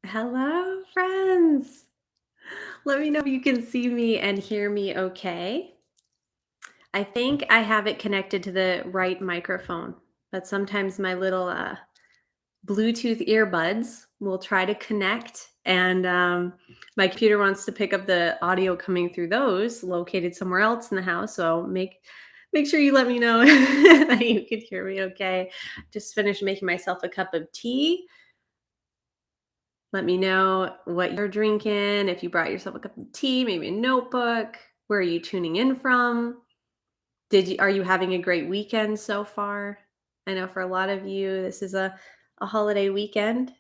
Hello, friends. Let me know if you can see me and hear me okay. I think I have it connected to the right microphone, but sometimes my little Bluetooth earbuds will try to connect, and my computer wants to pick up the audio coming through those located somewhere else in the house. So make sure you let me know that you could hear me okay. Just finished making myself a cup of tea. Let me know what you're drinking, if you brought yourself a cup of tea, maybe a notebook. Where are you tuning in from? Are you having a great weekend so far? I know for a lot of you, this is a holiday weekend.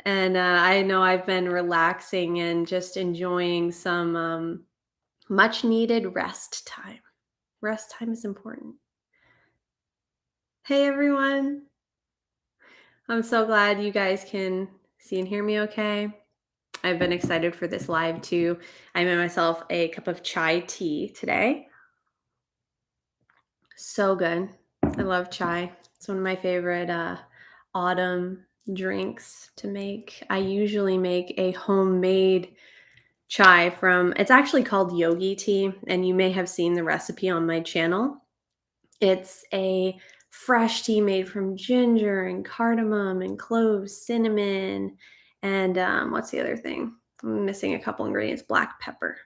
And I know I've been relaxing and just enjoying some much needed rest time. Rest time is important. Hey, everyone. I'm so glad you guys can see and hear me okay. I've been excited for this live too. I made myself a cup of chai tea today. So good. I love chai. It's one of my favorite autumn drinks to make. I usually make a homemade chai from, it's actually called yogi tea, and you may have seen the recipe on my channel. It's a fresh tea made from ginger and cardamom and cloves, cinnamon, and what's the other thing? I'm missing a couple ingredients. Black pepper.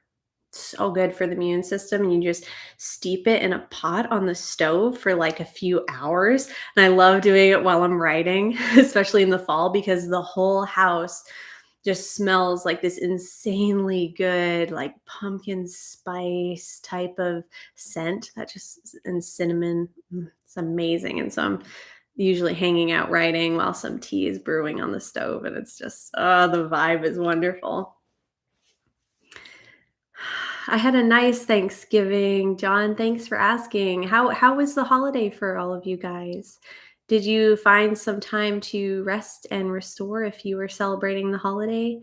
So good for the immune system. And you just steep it in a pot on the stove for like a few hours. And I love doing it while I'm writing, especially in the fall, because the whole house just smells like this insanely good, like pumpkin spice type of scent that just, and cinnamon. It's amazing. And so I'm usually hanging out writing while some tea is brewing on the stove. And it's just, oh, the vibe is wonderful. I had a nice Thanksgiving. John, thanks for asking. How was the holiday for all of you guys? Did you find some time to rest and restore if you were celebrating the holiday?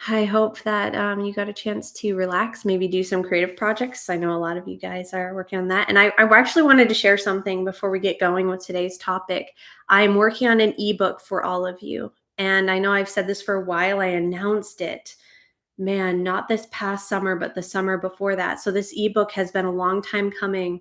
I hope that you got a chance to relax, maybe do some creative projects. I know a lot of you guys are working on that. And I actually wanted to share something before we get going with today's topic. I'm working on an ebook for all of you. And I know I've said this for a while. I announced it, man, not this past summer, but the summer before that. So this ebook has been a long time coming.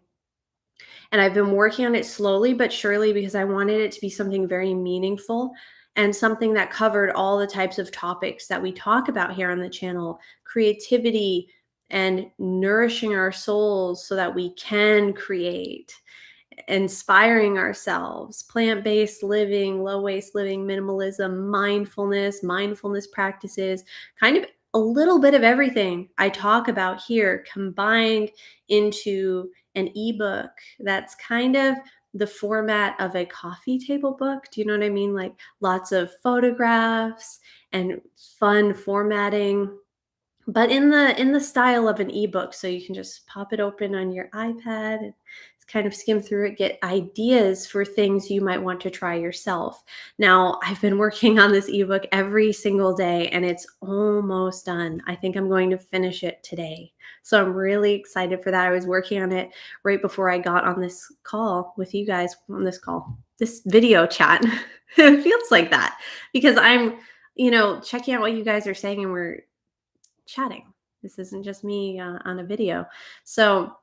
And I've been working on it slowly but surely because I wanted it to be something very meaningful and something that covered all the types of topics that we talk about here on the channel: creativity and nourishing our souls so that we can create, inspiring ourselves, plant-based living, low waste living, minimalism, mindfulness practices, kind of a little bit of everything I talk about here combined into an ebook that's kind of the format of a coffee table book. Do you know what I mean? Like lots of photographs and fun formatting, but in the style of an ebook, so you can just pop it open on your iPad and kind of skim through it, get ideas for things you might want to try yourself. Now, I've been working on this ebook every single day and it's almost done. I think I'm going to finish it today. So I'm really excited for that. I was working on it right before I got on this call with you guys, on this video chat. It feels like that because I'm, checking out what you guys are saying, and we're chatting. This isn't just me on a video. So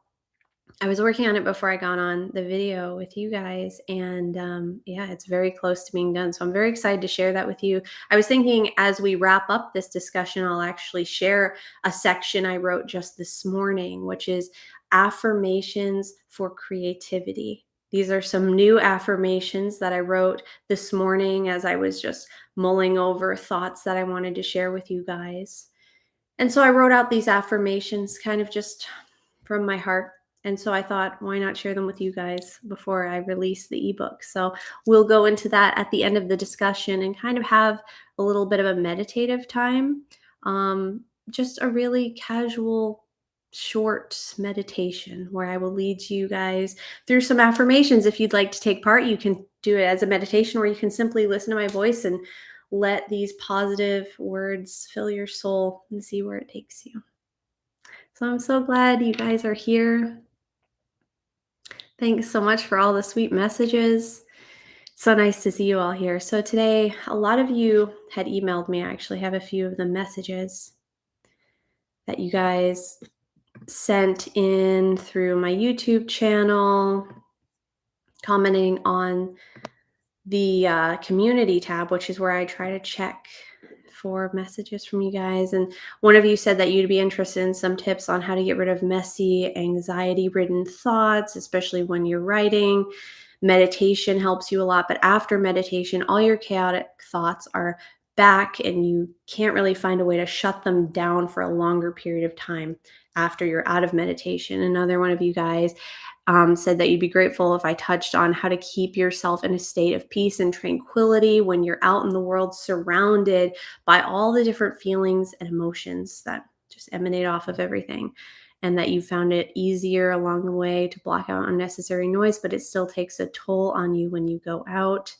I was working on it before I got on the video with you guys, and yeah, it's very close to being done. So I'm very excited to share that with you. I was thinking as we wrap up this discussion, I'll actually share a section I wrote just this morning, which is affirmations for creativity. These are some new affirmations that I wrote this morning as I was just mulling over thoughts that I wanted to share with you guys. And so I wrote out these affirmations kind of just from my heart. And so I thought, why not share them with you guys before I release the ebook? So we'll go into that at the end of the discussion and kind of have a little bit of a meditative time. Just a really casual, short meditation where I will lead you guys through some affirmations. If you'd like to take part, you can do it as a meditation, or you can simply listen to my voice and let these positive words fill your soul and see where it takes you. So I'm so glad you guys are here. Thanks so much for all the sweet messages. So nice to see you all here. So today, a lot of you had emailed me. I actually have a few of the messages that you guys sent in through my YouTube channel, commenting on the community tab, which is where I try to check for messages from you guys. And one of you said that you'd be interested in some tips on how to get rid of messy, anxiety ridden thoughts, especially when you're writing. Meditation helps you a lot, but after meditation, all your chaotic thoughts are back and you can't really find a way to shut them down for a longer period of time after you're out of meditation. Another one of you guys said that you'd be grateful if I touched on how to keep yourself in a state of peace and tranquility when you're out in the world surrounded by all the different feelings and emotions that just emanate off of everything. And that you found it easier along the way to block out unnecessary noise, but it still takes a toll on you when you go out.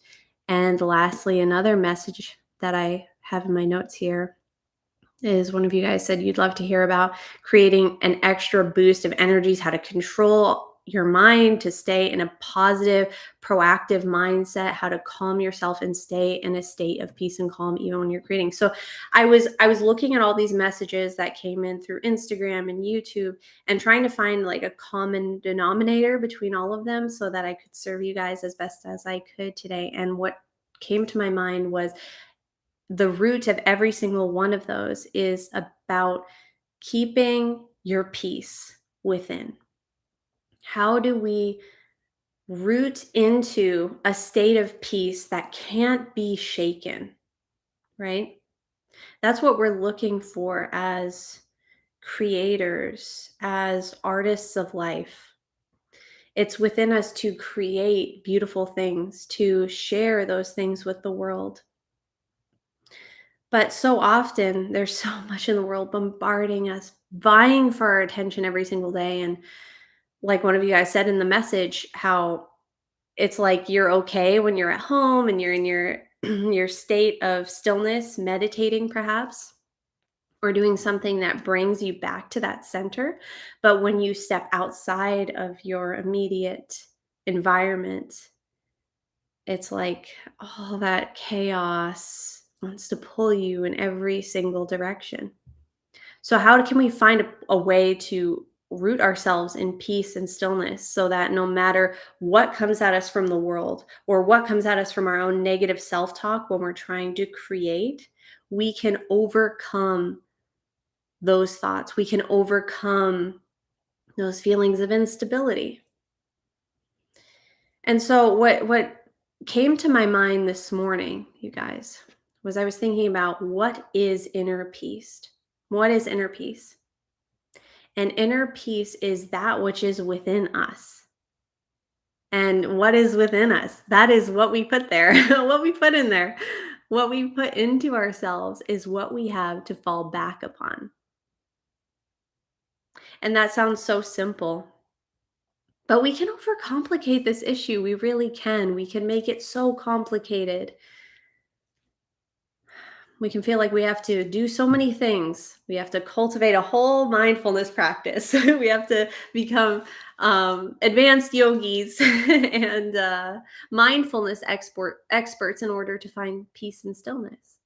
And lastly, another message that I have in my notes here is one of you guys said you'd love to hear about creating an extra boost of energies, how to control your mind to stay in a positive, proactive mindset, how to calm yourself and stay in a state of peace and calm even when you're creating. So I was looking at all these messages that came in through Instagram and YouTube and trying to find like a common denominator between all of them so that I could serve you guys as best as I could today. And what came to my mind was the root of every single one of those is about keeping your peace within. How do we root into a state of peace that can't be shaken, right? That's what we're looking for as creators, as artists of life. It's within us to create beautiful things, to share those things with the world. But so often there's so much in the world bombarding us, vying for our attention every single day. And like one of you guys said in the message, how it's like you're okay when you're at home and you're in your your state of stillness, meditating perhaps, or doing something that brings you back to that center. But when you step outside of your immediate environment, it's like all that chaos wants to pull you in every single direction. So, how can we find a way to root ourselves in peace and stillness so that no matter what comes at us from the world or what comes at us from our own negative self talk when we're trying to create, we can overcome those thoughts? We can overcome those feelings of instability. And so what came to my mind this morning, you guys, was I was thinking about what is inner peace? What is inner peace? And inner peace is that which is within us. And what is within us? That is what we put there, what we put in there. What we put into ourselves is what we have to fall back upon. And that sounds so simple, but we can overcomplicate this issue. We really can. We can make it so complicated. We can feel like we have to do so many things. We have to cultivate a whole mindfulness practice. We have to become advanced yogis and mindfulness experts in order to find peace and stillness.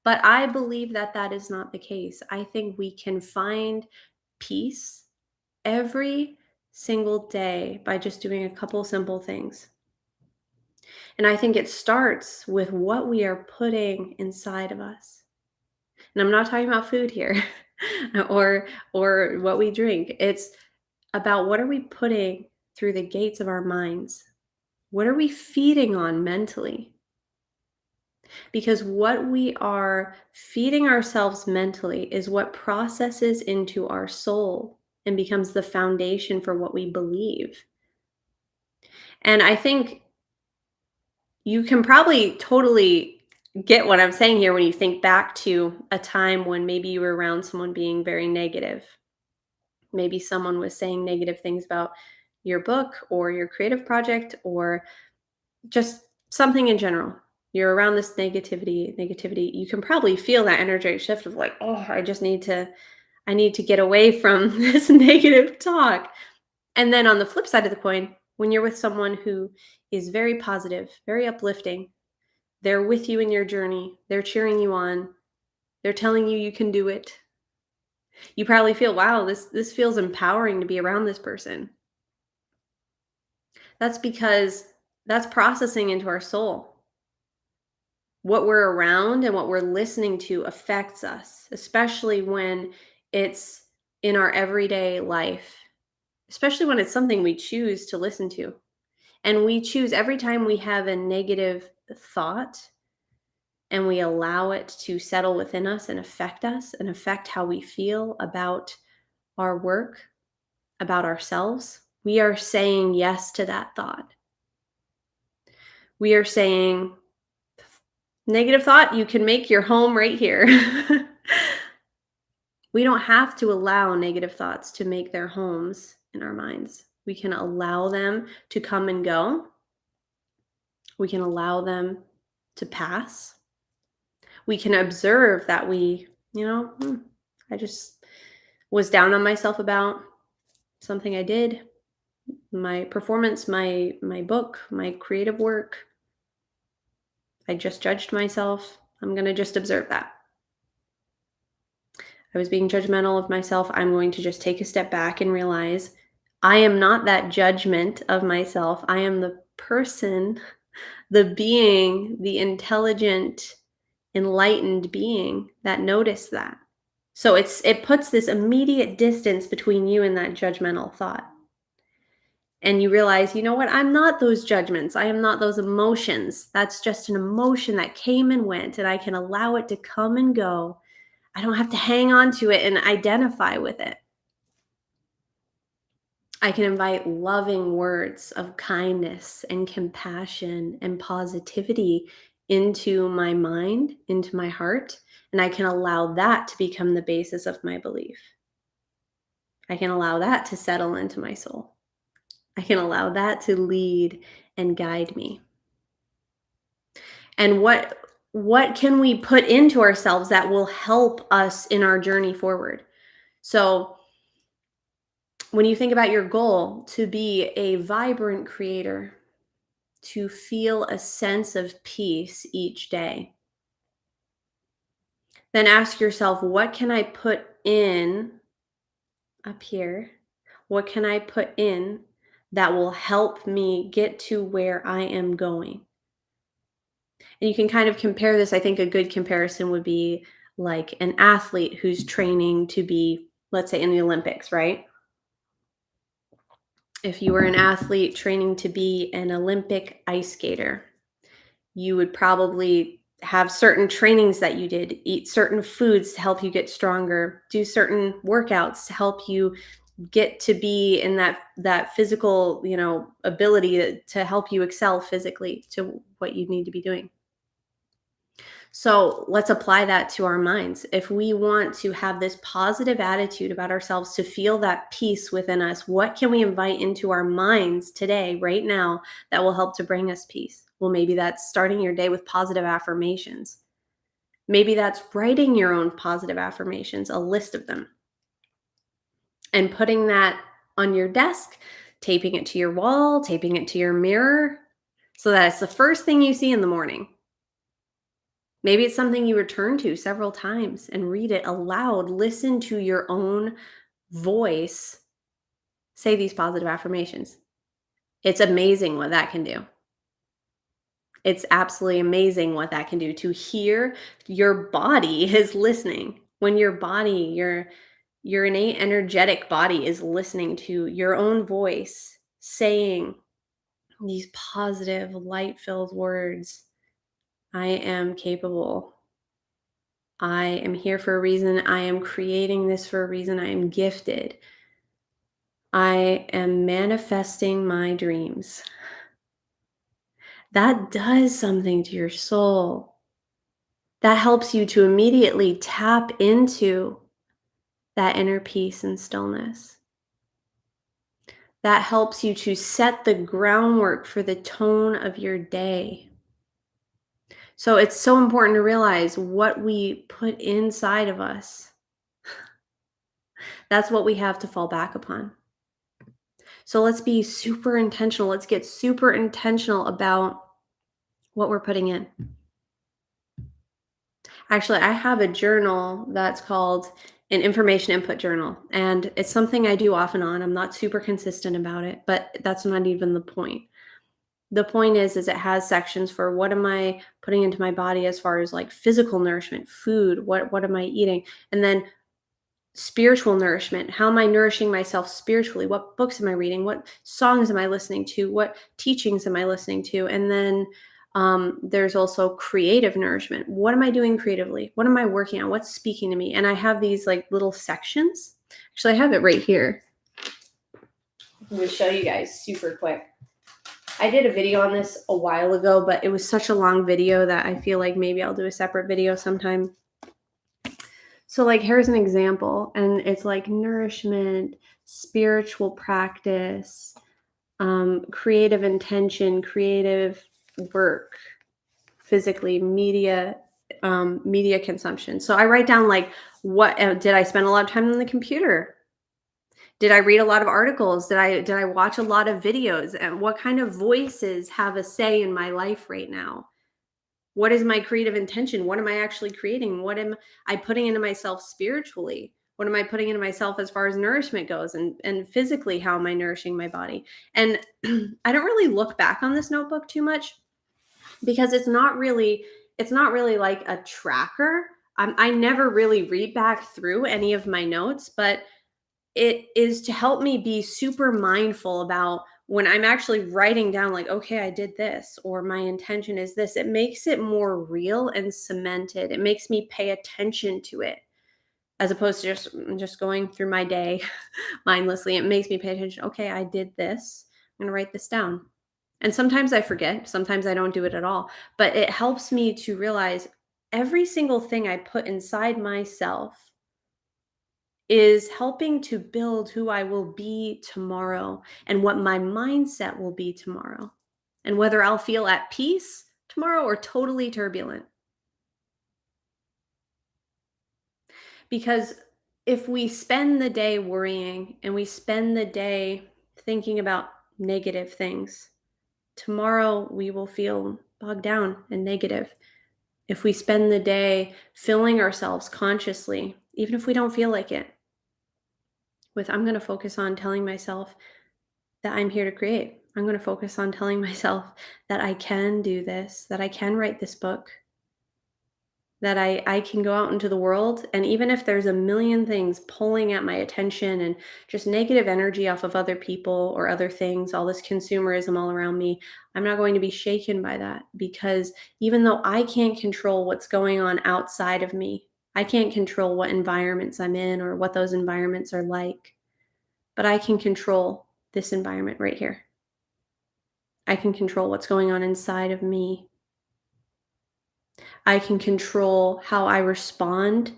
But I believe that that is not the case. I think we can find peace every single day by just doing a couple simple things. And I think it starts with what we are putting inside of us. And I'm not talking about food here or what we drink. It's about what are we putting through the gates of our minds? What are we feeding on mentally? Because what we are feeding ourselves mentally is what processes into our soul and becomes the foundation for what we believe. And I think you can probably totally get what I'm saying here when you think back to a time when maybe you were around someone being very negative. Maybe someone was saying negative things about your book or your creative project or just something in general. You're around this negativity. You can probably feel that energetic shift of like, oh, I need to get away from this negative talk. And then on the flip side of the coin, When you're with someone who is very positive, very uplifting, they're with you in your journey, they're cheering you on, they're telling you you can do it. You probably feel, wow, this feels empowering to be around this person. That's because that's processing into our soul. What we're around and what we're listening to affects us, especially when it's in our everyday life, especially when it's something we choose to listen to. And we choose every time we have a negative thought and we allow it to settle within us and affect how we feel about our work, about ourselves. We are saying yes to that thought. We are saying, negative thought, you can make your home right here. We don't have to allow negative thoughts to make their homes in our minds. We can allow them to come and go. We can allow them to pass. We can observe that I just was down on myself about something I did, my performance, my book, my creative work. I just judged myself. I'm going to just observe that. I was being judgmental of myself. I'm going to just take a step back and realize I am not that judgment of myself. I am the person, the being, the intelligent, enlightened being that noticed that. So it puts this immediate distance between you and that judgmental thought. And you realize, you know what? I'm not those judgments. I am not those emotions. That's just an emotion that came and went, and I can allow it to come and go. I don't have to hang on to it and identify with it. I can invite loving words of kindness and compassion and positivity into my mind, into my heart, and I can allow that to become the basis of my belief. I can allow that to settle into my soul. I can allow that to lead and guide me. And what can we put into ourselves that will help us in our journey forward? So, when you think about your goal to be a vibrant creator, to feel a sense of peace each day, then ask yourself, what can I put in up here? What can I put in that will help me get to where I am going? And you can kind of compare this. I think a good comparison would be like an athlete who's training to be, let's say, in the Olympics, right? If you were an athlete training to be an Olympic ice skater, you would probably have certain trainings that you did, eat certain foods to help you get stronger, do certain workouts to help you get to be in that physical, ability to help you excel physically to what you need to be doing. So let's apply that to our minds. If we want to have this positive attitude about ourselves, to feel that peace within us, what can we invite into our minds today, right now, that will help to bring us peace? Well, maybe that's starting your day with positive affirmations. Maybe that's writing your own positive affirmations, a list of them, and putting that on your desk, taping it to your wall, taping it to your mirror, so that it's the first thing you see in the morning. Maybe it's something you return to several times and read it aloud. Listen to your own voice say these positive affirmations. It's amazing what that can do. It's absolutely amazing what that can do to hear your body is listening. When your body, your innate energetic body is listening to your own voice saying these positive, light-filled words. I am capable. I am here for a reason. I am creating this for a reason. I am gifted. I am manifesting my dreams. That does something to your soul. That helps you to immediately tap into that inner peace and stillness. That helps you to set the groundwork for the tone of your day. So it's so important to realize what we put inside of us. That's what we have to fall back upon. So let's be super intentional. Let's get super intentional about what we're putting in. Actually, I have a journal that's called an information input journal, and it's something I do off and on. I'm not super consistent about it, but that's not even the point. The point is it has sections for what am I putting into my body as far as like physical nourishment, food, what am I eating? And then spiritual nourishment. How am I nourishing myself spiritually? What books am I reading? What songs am I listening to? What teachings am I listening to? And then there's also creative nourishment. What am I doing creatively? What am I working on? What's speaking to me? And I have these like little sections. Actually, I have it right here. I'm going to show you guys super quick. I did a video on this a while ago, but it was such a long video that I feel like maybe I'll do a separate video sometime. So, like, here's an example, and it's like nourishment, spiritual practice, creative intention, creative work, physically, media consumption. So I write down like, what did I spend a lot of time on the computer? Did I read a lot of articles? Did I watch a lot of videos? And what kind of voices have a say in my life right now? What is my creative intention? What am I actually creating? What am I putting into myself spiritually? What am I putting into myself as far as nourishment goes? And physically, how am I nourishing my body? And I don't really look back on this notebook too much because it's not really like a tracker. I never really read back through any of my notes, but it is to help me be super mindful about when I'm actually writing down, like, okay, I did this, or my intention is this. It makes it more real and cemented. It makes me pay attention to it as opposed to just going through my day mindlessly. It makes me pay attention. Okay, I did this. I'm going to write this down. And sometimes I forget, sometimes I don't do it at all, but it helps me to realize every single thing I put inside myself is helping to build who I will be tomorrow and what my mindset will be tomorrow, and whether I'll feel at peace tomorrow or totally turbulent. Because if we spend the day worrying and we spend the day thinking about negative things, tomorrow we will feel bogged down and negative. If we spend the day filling ourselves consciously, even if we don't feel like it, with I'm going to focus on telling myself that I'm here to create. I'm going to focus on telling myself that I can do this, that I can write this book, that I can go out into the world. And even if there's a million things pulling at my attention and just negative energy off of other people or other things, all this consumerism all around me, I'm not going to be shaken by that, because even though I can't control what's going on outside of me, I can't control what environments I'm in or what those environments are like, but I can control this environment right here. I can control what's going on inside of me. I can control how I respond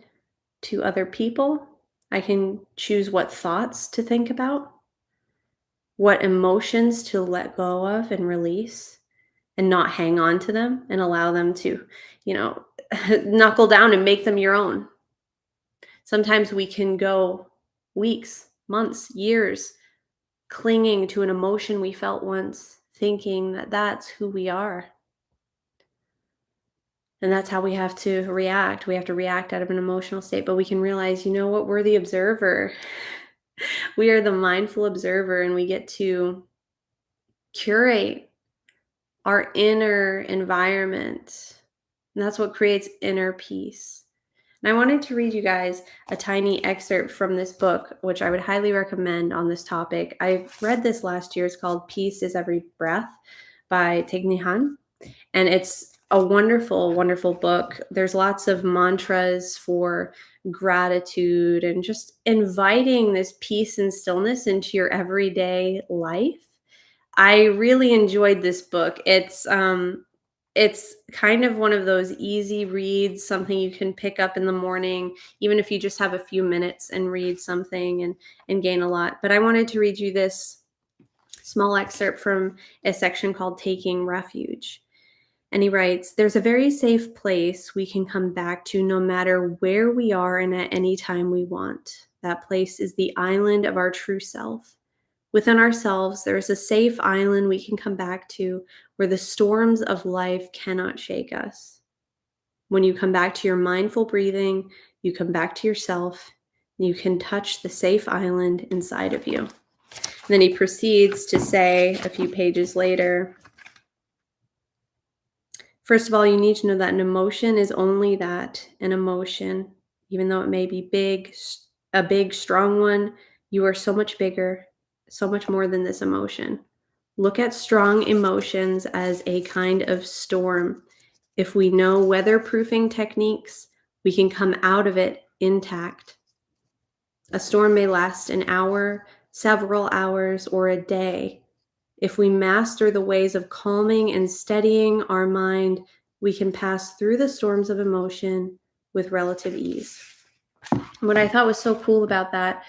to other people. I can choose what thoughts to think about, what emotions to let go of and release and not hang on to them and allow them to, you know, knuckle down and make them your own. Sometimes we can go weeks, months, years clinging to an emotion we felt once, thinking that that's who we are. And that's how we have to react. We have to react out of an emotional state, but we can realize, you know what? We're the observer. We are the mindful observer, and we get to curate our inner environment. And that's what creates inner peace. And I wanted to read you guys a tiny excerpt from this book, which I would highly recommend on this topic. I read this last year. It's called Peace is Every Breath by Thich Nhat Hanh. And it's a wonderful, wonderful book. There's lots of mantras for gratitude and just inviting this peace and stillness into your everyday life. I really enjoyed this book. It's kind of one of those easy reads, something you can pick up in the morning, even if you just have a few minutes and read something and gain a lot. But I wanted to read you this small excerpt from a section called Taking Refuge. And he writes, "There's a very safe place we can come back to no matter where we are and at any time we want. That place is the island of our true self. Within ourselves, there is a safe island we can come back to where the storms of life cannot shake us. When you come back to your mindful breathing, you come back to yourself, and you can touch the safe island inside of you. And then he proceeds to say a few pages later, first of all, you need to know that an emotion is only that, an emotion. Even though it may be big, a big, strong one, you are so much bigger, so much more than this emotion. Look at strong emotions as a kind of storm. If we know weatherproofing techniques, we can come out of it intact. A storm may last an hour, several hours, or a day. If we master the ways of calming and steadying our mind, we can pass through the storms of emotion with relative ease. What I thought was so cool about that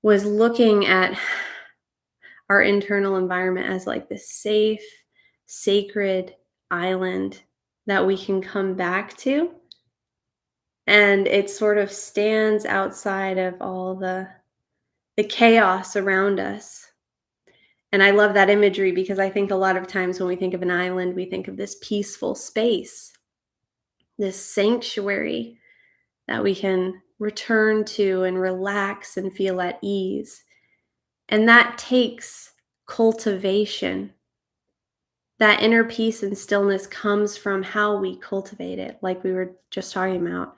was looking at our internal environment as like this safe, sacred island that we can come back to. And it sort of stands outside of all the chaos around us. And I love that imagery because I think a lot of times when we think of an island, we think of this peaceful space, this sanctuary that we can return to and relax and feel at ease. And that takes cultivation. That inner peace and stillness comes from how we cultivate it, like we were just talking about.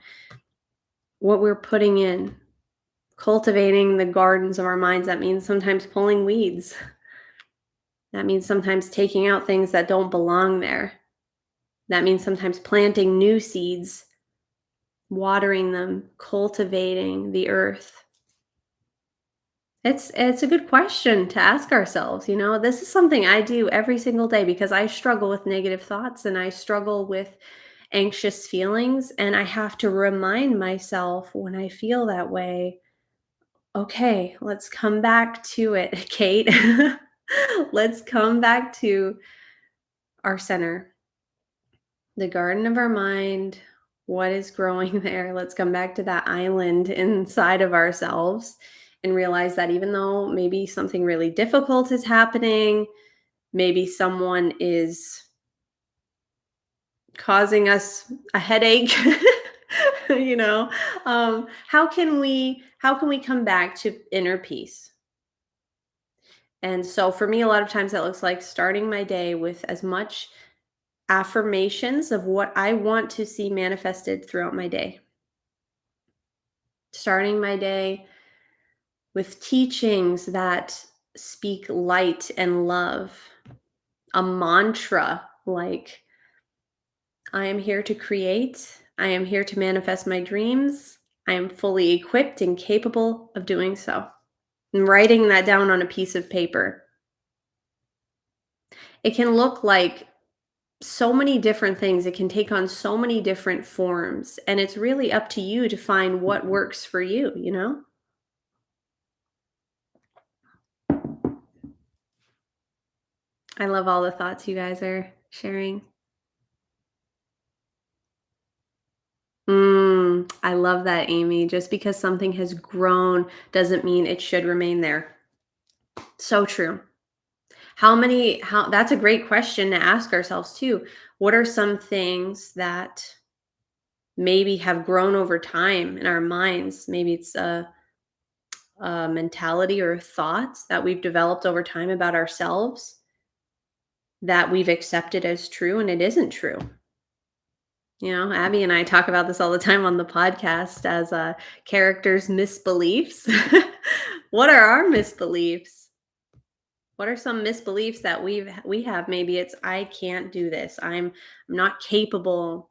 What we're putting in, cultivating the gardens of our minds. That means sometimes pulling weeds. That means sometimes taking out things that don't belong there. That means sometimes planting new seeds, watering them, cultivating the earth. It's a good question to ask ourselves, you know. This is something I do every single day because I struggle with negative thoughts and I struggle with anxious feelings, and I have to remind myself when I feel that way, okay, let's come back to it, Kate. Let's come back to our center, the garden of our mind. What is growing there? Let's come back to that island inside of ourselves and realize that even though maybe something really difficult is happening, maybe someone is causing us a headache, you know, how can we come back to inner peace? And so for me, a lot of times that looks like starting my day with as much affirmations of what I want to see manifested throughout my day. Starting my day with teachings that speak light and love, a mantra like, I am here to create, I am here to manifest my dreams, I am fully equipped and capable of doing so. And writing that down on a piece of paper. It can look like so many different things. It can take on so many different forms. And it's really up to you to find what works for you, you know? I love all the thoughts you guys are sharing. I love that, Amy. Just because something has grown doesn't mean it should remain there. So true. How that's a great question to ask ourselves too. What are some things that maybe have grown over time in our minds? Maybe it's a mentality or thoughts that we've developed over time about ourselves that we've accepted as true and it isn't true. You know, Abby and I talk about this all the time on the podcast as characters' misbeliefs. What are our misbeliefs? What are some misbeliefs that we have? Maybe it's I can't do this. I'm not capable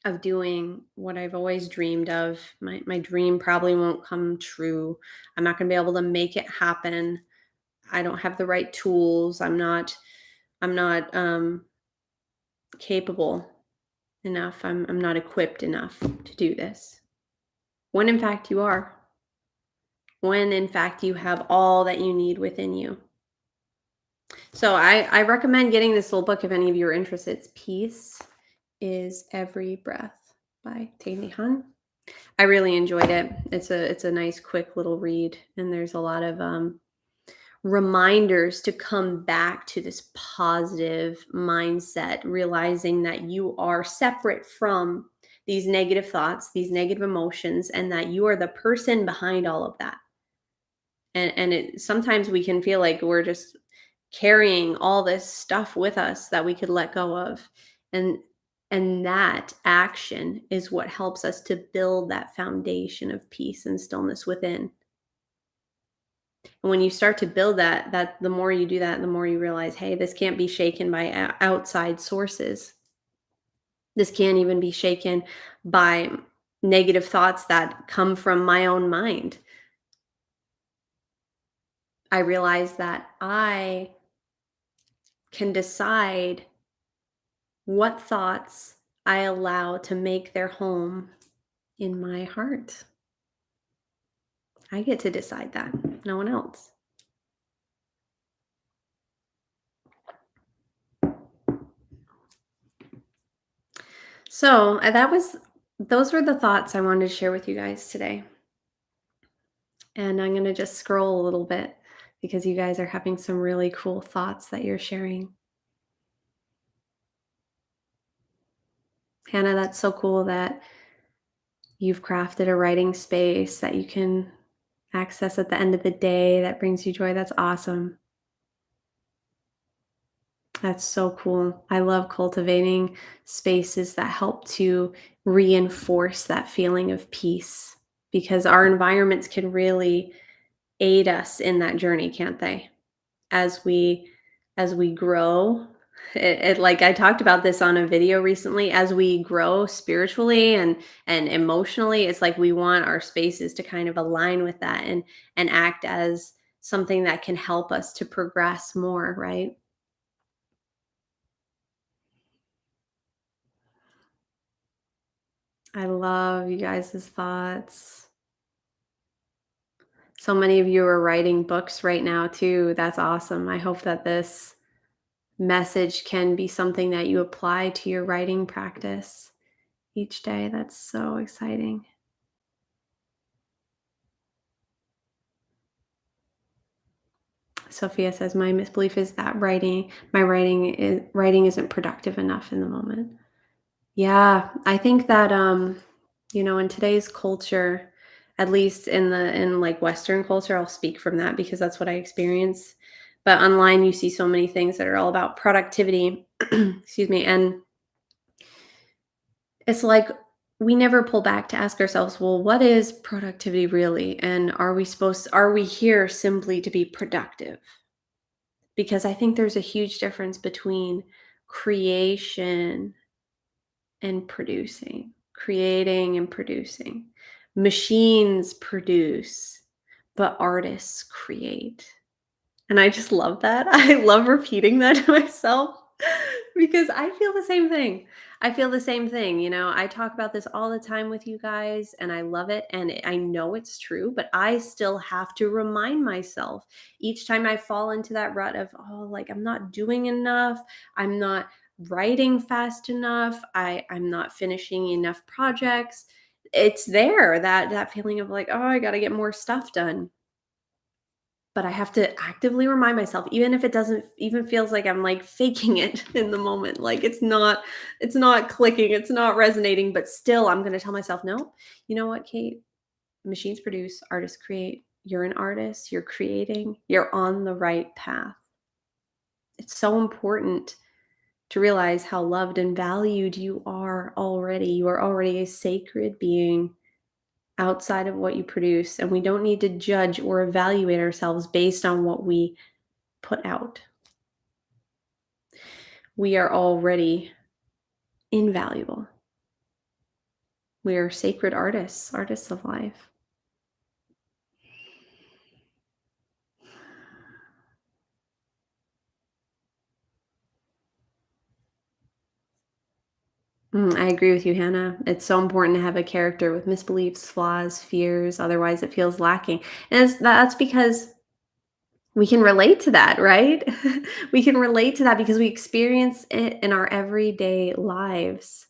of doing what I've always dreamed of. My dream probably won't come true. I'm not going to be able to make it happen. I don't have the right tools. I'm not capable enough. I'm not equipped enough to do this. When in fact you are. When in fact you have all that you need within you. So I recommend getting this little book if any of you are interested. It's Peace is Every Breath by Tandy Han. I really enjoyed it. It's a nice quick little read, and there's a lot of reminders to come back to this positive mindset, realizing that you are separate from these negative thoughts, these negative emotions, and that you are the person behind all of that. And it sometimes we can feel like we're just carrying all this stuff with us that we could let go of. And and that action is what helps us to build that foundation of peace and stillness within. And when you start to build that the more you do that, the more you realize, hey, this can't be shaken by outside sources. This can't even be shaken by negative thoughts that come from my own mind. I realize that I can decide what thoughts I allow to make their home in my heart. I get to decide that, no one else. So those were the thoughts I wanted to share with you guys today. And I'm going to just scroll a little bit because you guys are having some really cool thoughts that you're sharing. Hannah, that's so cool that you've crafted a writing space that you can access at the end of the day that brings you joy. That's awesome. That's so cool. I love cultivating spaces that help to reinforce that feeling of peace because our environments can really aid us in that journey, can't they? As we grow, it like I talked about this on a video recently, as we grow spiritually and emotionally, it's like we want our spaces to kind of align with that and act as something that can help us to progress more, right? I love you guys' thoughts. So many of you are writing books right now too. That's awesome. I hope that this message can be something that you apply to your writing practice each day. That's so exciting. Sophia says my misbelief is that writing isn't productive enough in the moment. Yeah, I think that in today's culture, at least in like Western culture, I'll speak from that because that's what I experience. But online you see so many things that are all about productivity, excuse me, and it's like we never pull back to ask ourselves, well, what is productivity really? And are we here simply to be productive? Because I think there's a huge difference between creation and producing, creating and producing. Machines produce, but artists create. And I just love that. I love repeating that to myself because I feel the same thing. I feel the same thing. I talk about this all the time with you guys and I love it. And I know it's true, but I still have to remind myself each time I fall into that rut of, oh, like I'm not doing enough. I'm not writing fast enough. I'm not finishing enough projects. It's there, that feeling of like, oh, I got to get more stuff done, but I have to actively remind myself, even if it doesn't even feels like I'm like faking it in the moment. Like it's not clicking, it's not resonating, but still I'm gonna tell myself, no, you know what, Kate? Machines produce, artists create. You're an artist, you're creating, you're on the right path. It's so important to realize how loved and valued you are already. You are already a sacred being outside of what you produce, and we don't need to judge or evaluate ourselves based on what we put out. We are already invaluable. We are sacred artists, artists of life. I agree with you, Hannah. It's so important to have a character with misbeliefs, flaws, fears. Otherwise, it feels lacking. And that's because we can relate to that, right? We can relate to that because we experience it in our everyday lives.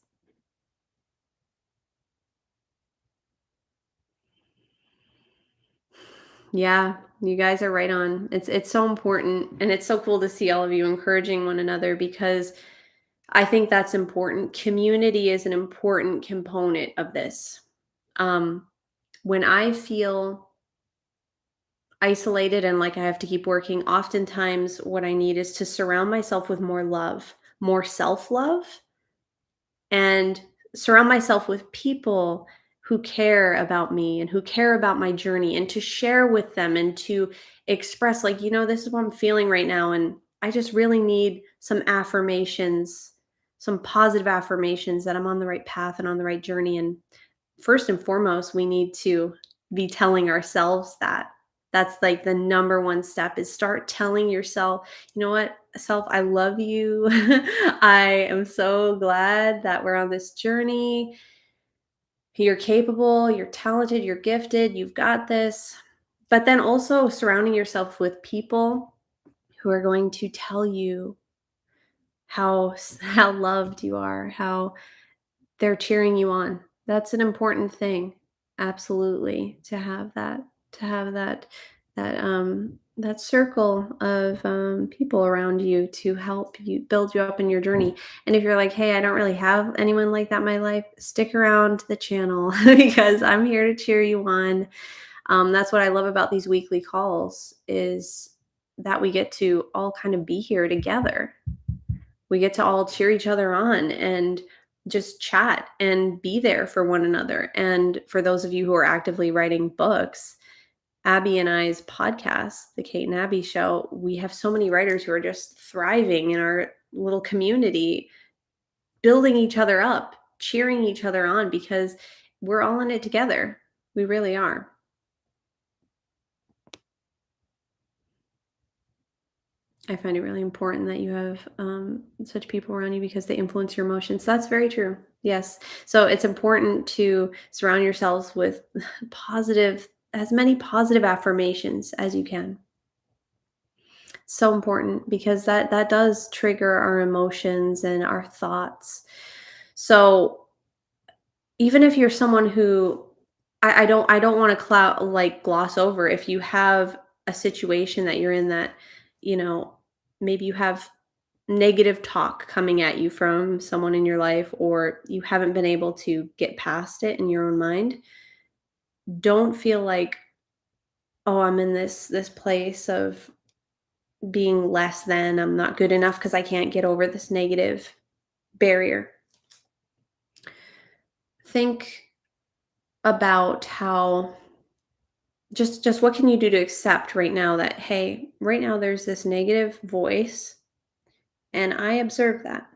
Yeah. You guys are right on. It's so important, and it's so cool to see all of you encouraging one another because I think that's important. Community is an important component of this. Um, when I feel isolated and like I have to keep working, oftentimes what I need is to surround myself with more love, more self-love, and surround myself with people who care about me and who care about my journey and to share with them and to express like, this is what I'm feeling right now and I just really need some affirmations, some positive affirmations that I'm on the right path and on the right journey. And first and foremost, we need to be telling ourselves that. That's like the number one step is start telling yourself, you know what, self, I love you. I am so glad that we're on this journey. You're capable, you're talented, you're gifted, you've got this. But then also surrounding yourself with people who are going to tell you how loved you are, how they're cheering you on. That's an important thing. Absolutely, to have that circle of, people around you to help you build you up in your journey. And if you're like, "Hey, I don't really have anyone like that in my life," stick around the channel because I'm here to cheer you on. That's what I love about these weekly calls is that we get to all kind of be here together. We get to all cheer each other on and just chat and be there for one another. And for those of you who are actively writing books, Abby and I's podcast, The Kate and Abby Show, we have so many writers who are just thriving in our little community, building each other up, cheering each other on because we're all in it together. We really are. I find it really important that you have such people around you because they influence your emotions. That's very true. Yes. So it's important to surround yourselves with positive, as many positive affirmations as you can. So important because that does trigger our emotions and our thoughts. So even if you're someone who I don't want to gloss over if you have a situation that you're in that, you know, maybe you have negative talk coming at you from someone in your life or you haven't been able to get past it in your own mind. Don't feel like, oh, I'm in this place of being less than, I'm not good enough because I can't get over this negative barrier. Think about how just what can you do to accept right now that, hey, right now there's this negative voice and I observe that.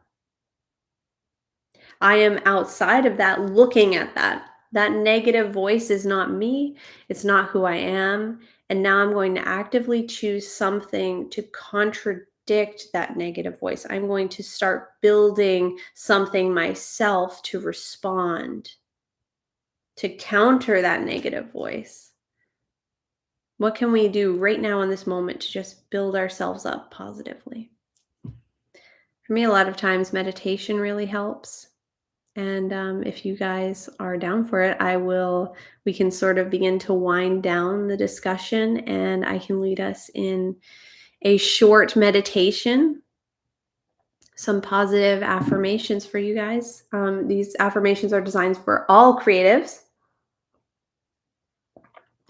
I am outside of that looking at that. That negative voice is not me. It's not who I am. And now I'm going to actively choose something to contradict that negative voice. I'm going to start building something myself to respond, to counter that negative voice. What can we do right now in this moment to just build ourselves up positively? For me, a lot of times meditation really helps. And if you guys are down for it, we can sort of begin to wind down the discussion and I can lead us in a short meditation, some positive affirmations for you guys. These affirmations are designed for all creatives.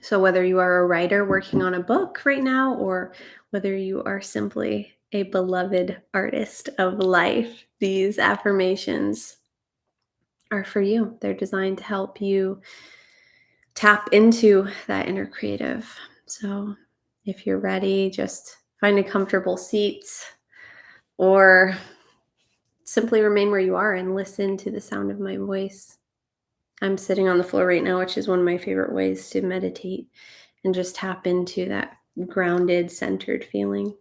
So whether you are a writer working on a book right now or whether you are simply a beloved artist of life, these affirmations are for you. They're designed to help you tap into that inner creative. So if you're ready, just find a comfortable seat or simply remain where you are and listen to the sound of my voice. I'm sitting on the floor right now, which is one of my favorite ways to meditate and just tap into that grounded, centered feeling.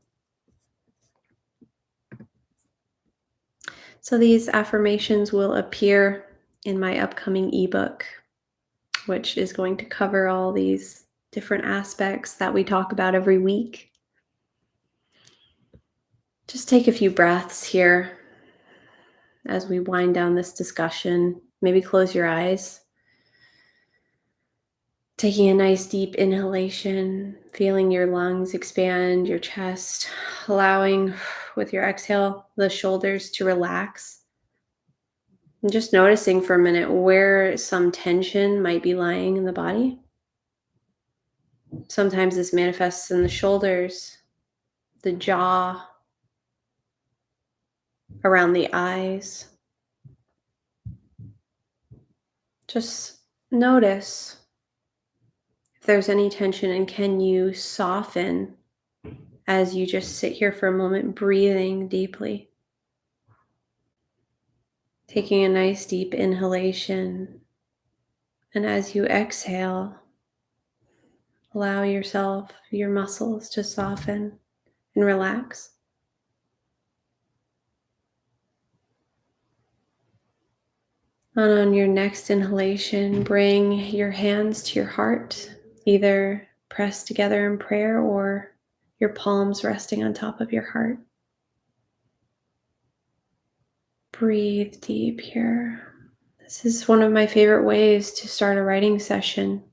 So these affirmations will appear in my upcoming ebook, which is going to cover all these different aspects that we talk about every week. Just take a few breaths here as we wind down this discussion. Maybe close your eyes. Taking a nice deep inhalation, feeling your lungs expand, your chest, allowing with your exhale the shoulders to relax. And just noticing for a minute where some tension might be lying in the body. Sometimes this manifests in the shoulders, the jaw, around the eyes. Just notice if there's any tension and can you soften as you just sit here for a moment, breathing deeply. Taking a nice deep inhalation. And as you exhale, allow yourself, your muscles to soften and relax. And on your next inhalation, bring your hands to your heart, either pressed together in prayer or your palms resting on top of your heart. Breathe deep here. This is one of my favorite ways to start a writing session.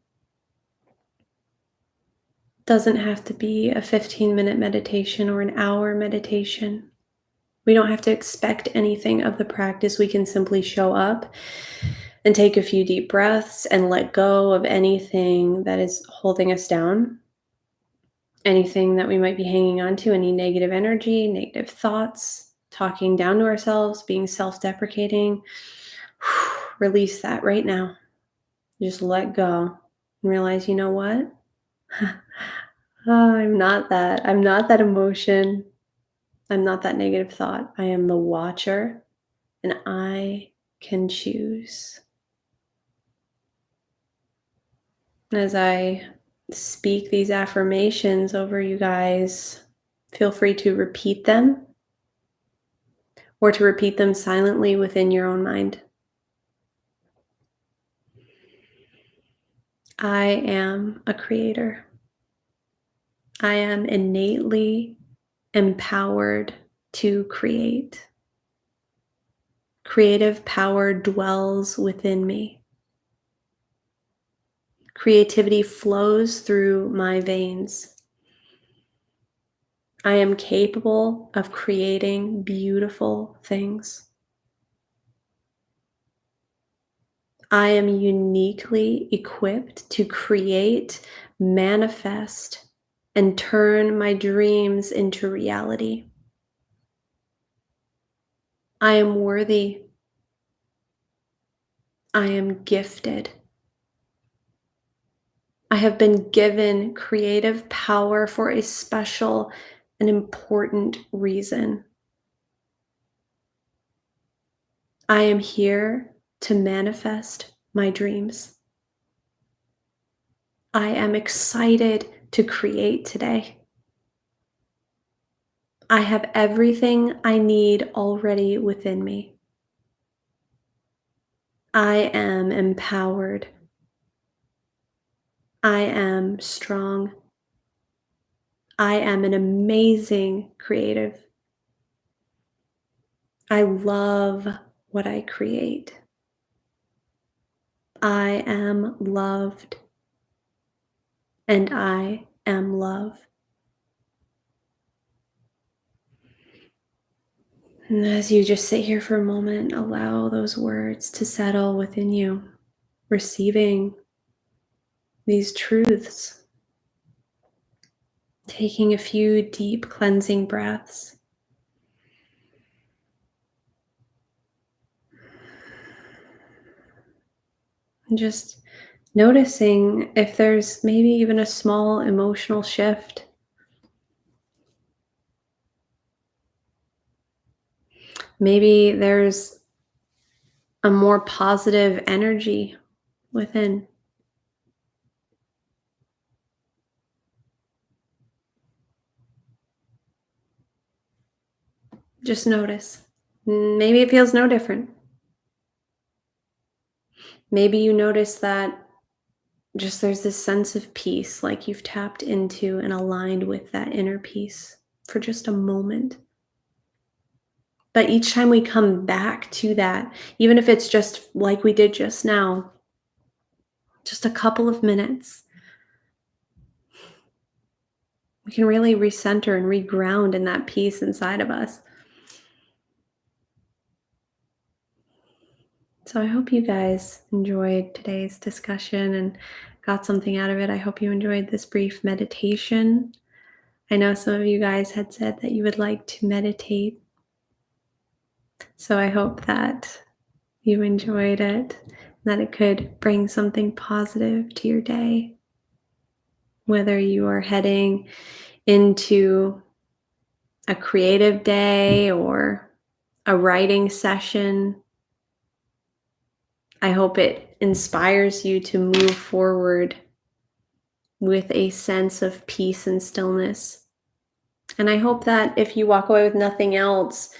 It doesn't have to be a 15-minute meditation or an hour meditation. We don't have to expect anything of the practice. We can simply show up and take a few deep breaths and let go of anything that is holding us down, anything that we might be hanging on to, any negative energy, negative thoughts, talking down to ourselves, being self-deprecating. Release that right now. Just let go and realize, you know what? I'm not that. I'm not that emotion. I'm not that negative thought. I am the watcher and I can choose. As I speak these affirmations over you guys, feel free to repeat them or to repeat them silently within your own mind. I am a creator. I am innately empowered to create. Creative power dwells within me. Creativity flows through my veins. I am capable of creating beautiful things. I am uniquely equipped to create, manifest, and turn my dreams into reality. I am worthy. I am gifted. I have been given creative power for a special and important reason. I am here to manifest my dreams. I am excited to create today. I have everything I need already within me. I am empowered. I am strong. I am an amazing creative. I love what I create. I am loved. And I am love. And as you just sit here for a moment, allow those words to settle within you, receiving these truths, taking a few deep cleansing breaths. And just noticing if there's maybe even a small emotional shift. Maybe there's a more positive energy within. Just notice. Maybe it feels no different. Maybe you notice that just there's this sense of peace, like you've tapped into and aligned with that inner peace for just a moment. But each time we come back to that, even if it's just like we did just now, just a couple of minutes, we can really recenter and reground in that peace inside of us. So I hope you guys enjoyed today's discussion and got something out of it. I hope you enjoyed this brief meditation. I know some of you guys had said that you would like to meditate. So I hope that you enjoyed it, that it could bring something positive to your day. Whether you are heading into a creative day or a writing session, I hope it inspires you to move forward with a sense of peace and stillness. And I hope that if you walk away with nothing else,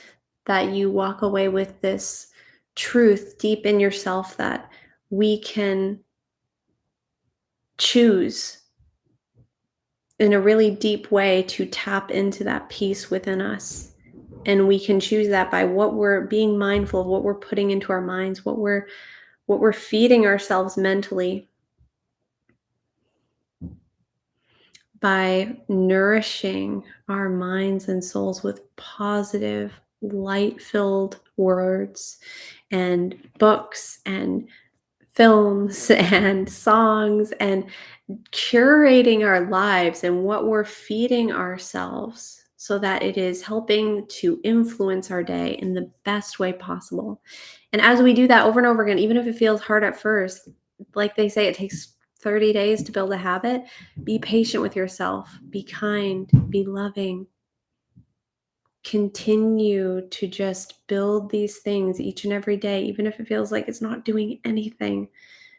that you walk away with this truth deep in yourself that we can choose in a really deep way to tap into that peace within us. And we can choose that by what we're being mindful of, what we're putting into our minds, what we're feeding ourselves mentally, by nourishing our minds and souls with positive, light-filled words and books and films and songs, and curating our lives and what we're feeding ourselves so that it is helping to influence our day in the best way possible. And as we do that over and over again, even if it feels hard at first, like they say, it takes 30 days to build a habit. Be patient with yourself, be kind, be loving. Continue to just build these things each and every day, even if it feels like it's not doing anything.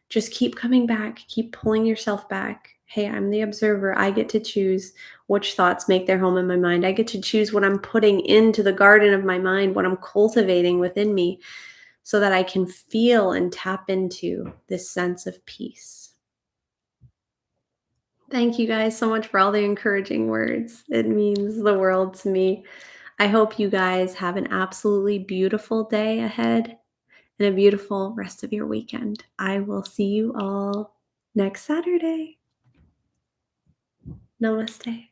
Just keep coming back, keep pulling yourself back. Hey, I'm the observer. I get to choose which thoughts make their home in my mind. I get to choose what I'm putting into the garden of my mind, what I'm cultivating within me, so that I can feel and tap into this sense of peace. Thank you guys so much for all the encouraging words. It means the world to me. I hope you guys have an absolutely beautiful day ahead and a beautiful rest of your weekend. I will see you all next Saturday. Namaste.